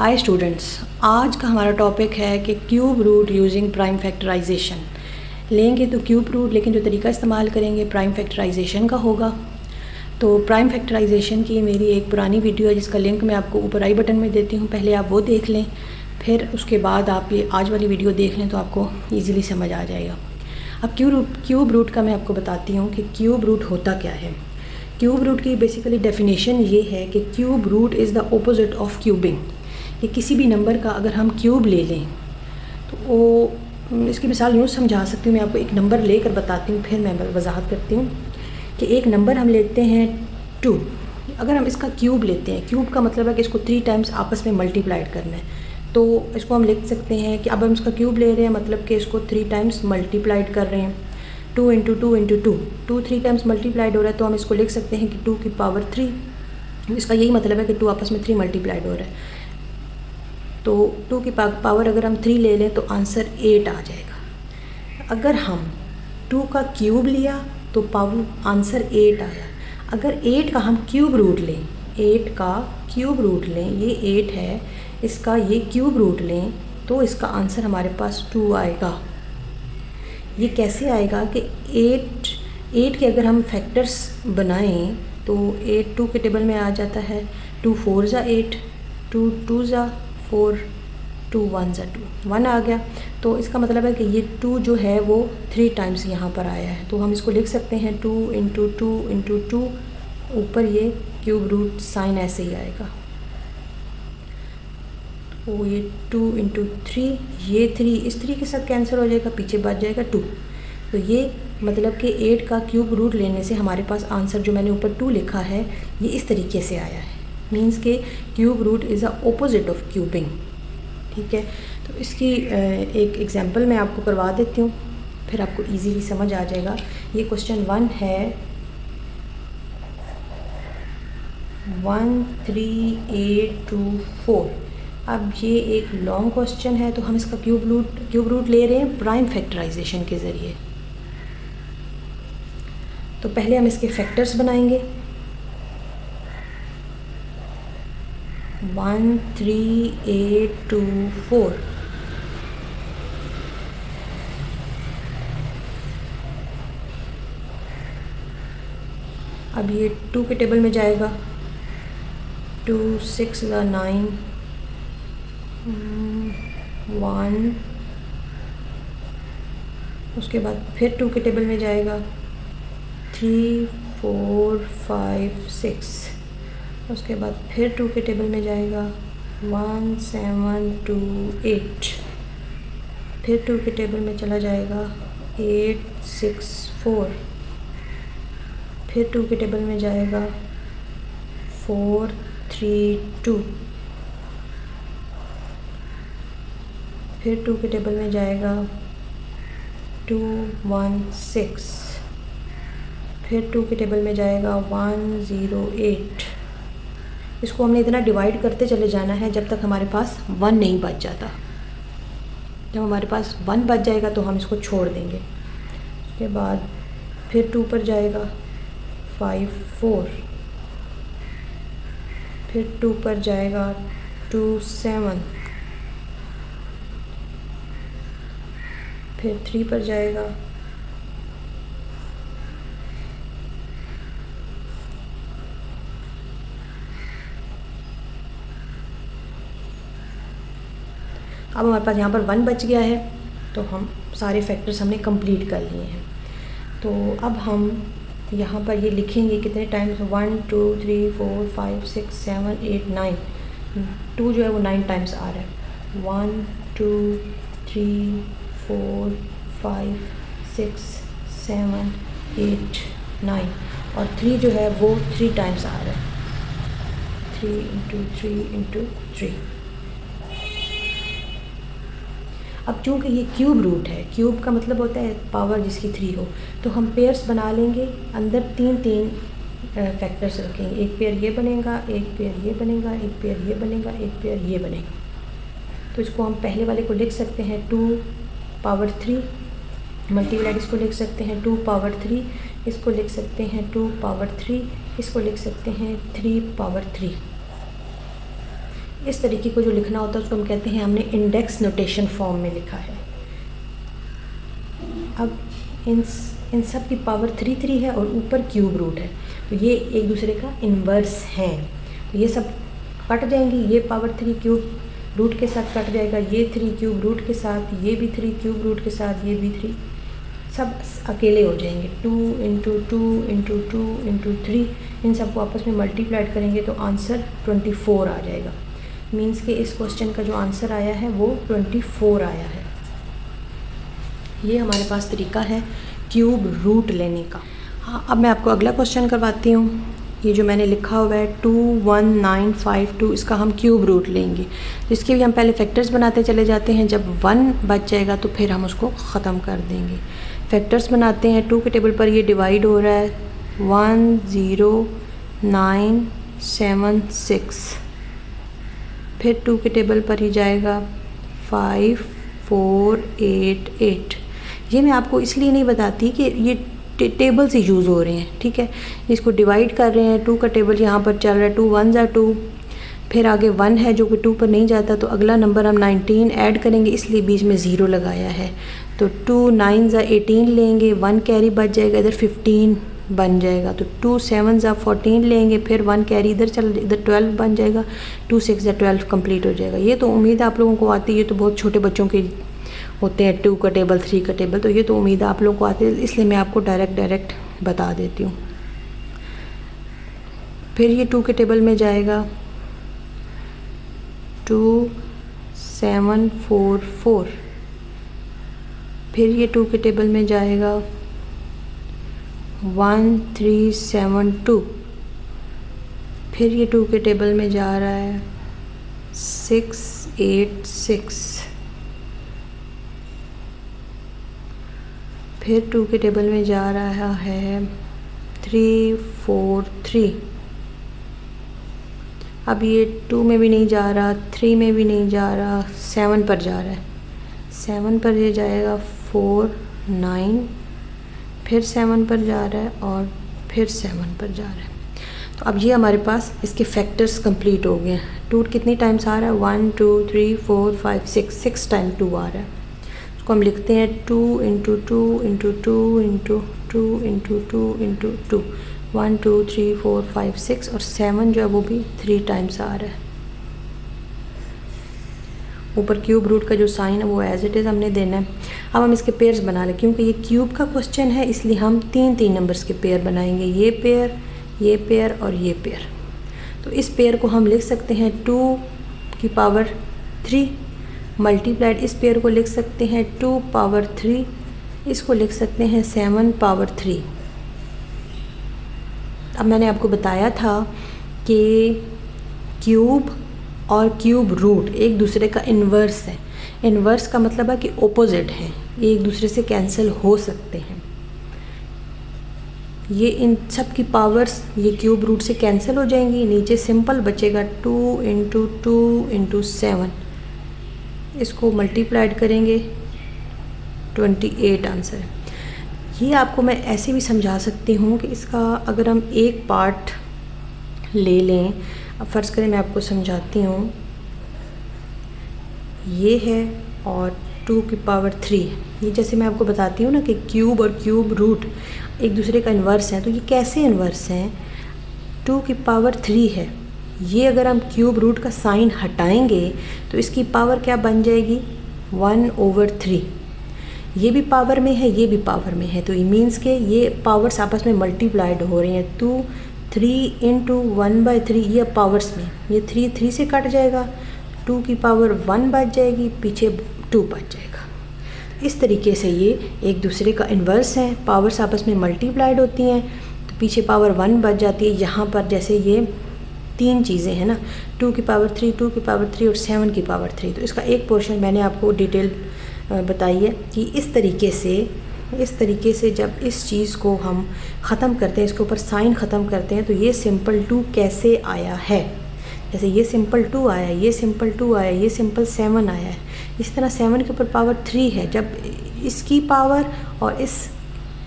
Hi students, आज का हमारा टॉपिक है कि cube root using prime factorisation. लेंगे तो क्यूब रूट, लेकिन जो तरीका इस्तेमाल करेंगे प्राइम फैक्टराइजेशन का होगा। तो प्राइम फैक्टराइजेशन की मेरी एक पुरानी वीडियो है जिसका लिंक मैं आपको ऊपर आई बटन में देती हूँ, पहले आप वो देख लें, फिर उसके बाद आप ये आज वाली वीडियो देख लें तो आपको ईज़िली समझ आ जाएगा। अब क्यूब रूट का मैं आपको बताती हूँ कि क्यूब रूट होता क्या है। क्यूब रूट की बेसिकली डेफिनेशन ये है कि cube root is the opposite of cubing. कि किसी भी नंबर का अगर हम क्यूब ले लें तो वो, इसकी मिसाल यूँ समझा सकती हूँ। मैं आपको एक नंबर लेकर बताती हूँ, फिर मैं वजाहत करती हूँ कि एक नंबर हम लेते हैं 2। अगर हम इसका क्यूब लेते हैं, क्यूब का मतलब है कि इसको 3 टाइम्स आपस में मल्टीप्लाइड करना है, तो इसको हम लिख सकते हैं कि अब हम इसका क्यूब ले रहे हैं, मतलब कि इसको 3 टाइम्स मल्टीप्लाइड कर रहे हैं। 2 इंटू 2 इंटू 2, 2 3 टाइम्स मल्टीप्लाइड हो रहा है, तो हम इसको लिख सकते हैं कि 2 की पावर 3। इसका यही मतलब है कि 2 आपस में 3 मल्टीप्लाइड हो रहा है। तो 2 की पावर अगर हम 3 ले लें तो आंसर 8 आ जाएगा। अगर हम 2 का क्यूब लिया तो पावर आंसर 8 आया। अगर 8 का हम क्यूब रूट लें, 8 का क्यूब रूट लें, ये 8 है, इसका ये क्यूब रूट लें तो इसका आंसर हमारे पास 2 आएगा। ये कैसे आएगा कि 8 के अगर हम फैक्टर्स बनाएं तो 8 2 के टेबल में आ जाता है। 2 4 ज़ा 8, 2 2 ज़ा 4, 2 1 ज़ा 2, 1 आ गया। तो इसका मतलब है कि ये 2 जो है वो 3 टाइम्स यहाँ पर आया है, तो हम इसको लिख सकते हैं 2 इंटू 2 इंटू 2, ऊपर ये क्यूब रूट साइन ऐसे ही आएगा। तो ये 2 इंटू 3, ये 3 इस 3 के साथ कैंसिल हो जाएगा, पीछे बच जाएगा 2। तो ये मतलब कि 8 का क्यूब रूट लेने से हमारे पास आंसर जो मैंने ऊपर 2 लिखा है ये इस तरीके से आया है। मीन्स के cube root is a opposite of cubing. ठीक है, तो इसकी एक एग्जांपल मैं आपको करवा देती हूँ, फिर आपको इजीली समझ आ जाएगा। ये क्वेश्चन 1 है 1 3 8 2 4। अब ये एक लॉन्ग क्वेश्चन है, तो हम इसका क्यूब रूट ले रहे हैं प्राइम फैक्टराइजेशन के ज़रिए। तो पहले हम इसके फैक्टर्स बनाएंगे। 1 3 8 2 4। अब ये 2 के टेबल में जाएगा। 2 6 ज़ा 9, 1। उसके बाद फिर 2 के टेबल में जाएगा। 3 4 5 6। उसके बाद फिर 2 के टेबल में जाएगा। 1 7 2 8। फिर 2 के टेबल में चला जाएगा। 8 6 4। फिर 2 के टेबल में जाएगा। 4 3 2। फिर 2 के टेबल में जाएगा। 2 1 6। फिर 2 के टेबल में जाएगा। 1 0 8। इसको हमने इतना डिवाइड करते चले जाना है जब तक हमारे पास 1 नहीं बच जाता। जब हमारे पास 1 बच जाएगा तो हम इसको छोड़ देंगे। उसके बाद फिर 2 पर जाएगा। 5 4। फिर 2 पर जाएगा। 2 7। फिर 3 पर जाएगा। अब हमारे पास यहाँ पर 1 बच गया है, तो हम सारे फैक्टर्स हमने कंप्लीट कर लिए हैं। तो अब हम यहाँ पर ये लिखेंगे कितने टाइम्स। 1 2 3 4 5 6 7 8 9। 2 जो है वो 9 टाइम्स आ रहा है। 1 2 3 4 5 6 7 8 9, और 3 जो है वो 3 टाइम्स आ रहा है। 3 इंटू 3 इंटू 3। अब चूँकि ये क्यूब रूट है, क्यूब का मतलब होता है पावर जिसकी 3 हो, तो हम पेयर्स बना लेंगे। अंदर 3 फैक्टर्स रखेंगे। एक पेयर ये बनेगा, एक पेयर ये बनेगा, एक पेयर ये बनेगा, एक पेयर ये बनेगा। तो इसको हम पहले वाले को लिख सकते हैं 2 पावर 3 मल्टीप्लाइड, इसको लिख सकते हैं 2 पावर 3, इसको लिख सकते हैं 2 पावर 3, इसको लिख सकते हैं 3 पावर 3। इस तरीके को जो लिखना होता है उसको हम कहते हैं हमने इंडेक्स नोटेशन फॉर्म में लिखा है। अब इन सब की पावर 3 है और ऊपर क्यूब रूट है, तो ये एक दूसरे का इन्वर्स हैं, तो ये सब कट जाएंगी। ये पावर 3 क्यूब रूट के साथ कट जाएगा, ये 3 क्यूब रूट के साथ, ये भी 3 क्यूब रूट के साथ, ये भी 3, सब अकेले हो जाएंगे। 2 इंटू 2 इंटू 2 इंटू 3, इन सबको आपस में मल्टीप्लाइड करेंगे तो आंसर 24 आ जाएगा। मींस कि इस क्वेश्चन का जो आंसर आया है वो 24 आया है। ये हमारे पास तरीका है क्यूब रूट लेने का। हाँ, अब मैं आपको अगला क्वेश्चन करवाती हूँ। ये जो मैंने लिखा हुआ है 21952, इसका हम क्यूब रूट लेंगे। तो इसके भी हम पहले फैक्टर्स बनाते चले जाते हैं, जब 1 बच जाएगा तो फिर हम उसको ख़त्म कर देंगे। फैक्टर्स बनाते हैं। 2 के टेबल पर ये डिवाइड हो रहा है 10976, फिर 2 के टेबल पर ही जाएगा 5488। ये मैं आपको इसलिए नहीं बताती कि ये टेबल से यूज़ हो रहे हैं, ठीक है। इसको डिवाइड कर रहे हैं, 2 का टेबल यहाँ पर चल रहा है, 2 1 ज़ा 2, फिर आगे 1 है जो कि 2 पर नहीं जाता, तो अगला नंबर हम 19 ऐड करेंगे, इसलिए बीच में 0 लगाया है। तो 2 9 ज़ा 18 लेंगे, 1 कैरी बच जाएगा, इधर 15 बन जाएगा। तो 2 7 ज़ा 14 लेंगे, फिर 1 कैरी इधर 12 बन जाएगा, 2 6 ज़ा 12 कंप्लीट हो जाएगा। ये तो उम्मीद है आप लोगों को आती है, ये तो बहुत छोटे बच्चों के होते हैं 2 का टेबल 3 का टेबल, तो ये तो उम्मीद है आप लोगों को आती है, इसलिए मैं आपको डायरेक्ट बता देती हूँ। फिर ये 2 के टेबल में जाएगा 2744, फिर ये 2 के टेबल में जाएगा 1372, फिर ये 2 के टेबल में जा रहा है 686, फिर 2 के टेबल में जा रहा है 343। अब ये 2 में भी नहीं जा रहा, 3 में भी नहीं जा रहा, 7 पर जा रहा है, 7 पर ये जाएगा 49, फिर 7 पर जा रहा है और फिर 7 पर जा रहा है। तो अब ये हमारे पास इसके फैक्टर्स कंप्लीट हो गए हैं। 2 कितनी टाइम्स आ रहा है, 1 2 3 4 5 6 टाइम 2 आ रहा है। उसको हम लिखते हैं 2 into 2 into 2 into 2 into 2 into 2, 1 2 3 4 5 6, और 7 जो है वो भी 3 टाइम्स आ रहा है। ऊपर क्यूब रूट का जो साइन है वो एज इट इज़ हमने देना है। अब हम इसके पेयर्स बना लें, क्योंकि ये क्यूब का क्वेश्चन है इसलिए हम 3 नंबर्स के पेयर बनाएंगे, ये पेयर और ये पेयर। तो इस पेयर को हम लिख सकते हैं 2 की पावर 3 मल्टीप्लाइड, इस पेयर को लिख सकते हैं 2 पावर 3, इसको लिख सकते हैं 7 पावर 3। अब मैंने आपको बताया था कि क्यूब और क्यूब रूट एक दूसरे का इन्वर्स है। इन्वर्स का मतलब है कि ओपोजिट है, ये एक दूसरे से कैंसिल हो सकते हैं। ये इन सब की पावर्स ये क्यूब रूट से कैंसिल हो जाएंगी, नीचे सिंपल बचेगा 2 इंटू 2 इंटू 7, इसको मल्टीप्लाइड करेंगे 28 आंसर है। ये आपको मैं ऐसे भी समझा सकती हूँ कि इसका अगर हम एक पार्ट ले लें, अब फ़र्ज़ करें मैं आपको समझाती हूँ, ये है और 2 की पावर 3, ये जैसे मैं आपको बताती हूँ ना कि क्यूब और क्यूब रूट एक दूसरे का इन्वर्स है, तो ये कैसे इन्वर्स हैं, 2 की पावर 3 है, ये अगर हम क्यूब रूट का साइन हटाएंगे तो इसकी पावर क्या बन जाएगी 1/3, ये भी पावर में है ये भी पावर में है, तो ये मीन्स के ये पावर्स आपस में मल्टीप्लाइड हो रही हैं। 2 3 इंटू 1/3, ये पावर्स में ये 3 से कट जाएगा, 2 की पावर 1 बच जाएगी, पीछे 2 बच जाएगा। इस तरीके से ये एक दूसरे का इन्वर्स है, पावर्स आपस में मल्टीप्लाइड होती हैं, तो पीछे पावर 1 बच जाती है। यहाँ पर जैसे ये 3 चीज़ें हैं ना, 2 की पावर 3, 2 की पावर 3 और 7 की पावर 3, तो इसका एक पोर्शन मैंने आपको डिटेल बताई है कि इस तरीके से जब इस चीज़ को हम ख़त्म करते हैं, इसके ऊपर साइन ख़त्म करते हैं, तो ये सिंपल 2 कैसे आया है, जैसे ये सिंपल 2 आया, ये सिंपल 2 आया, ये सिंपल 7 आया है, इस तरह 7 के ऊपर पावर 3 है, जब इसकी पावर और इस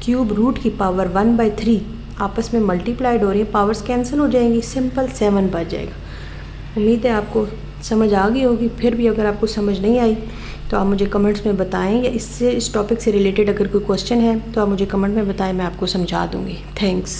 क्यूब रूट की पावर 1/3 आपस में मल्टीप्लाइड हो रही है, पावर्स कैंसिल हो जाएंगी, सिंपल 7 बच जाएगा। उम्मीद है आपको समझ आ गई होगी। फिर भी अगर आपको समझ नहीं आई तो आप मुझे कमेंट्स में बताएं, या इस टॉपिक से रिलेटेड अगर कोई क्वेश्चन है तो आप मुझे कमेंट में बताएं, मैं आपको समझा दूँगी। थैंक्स।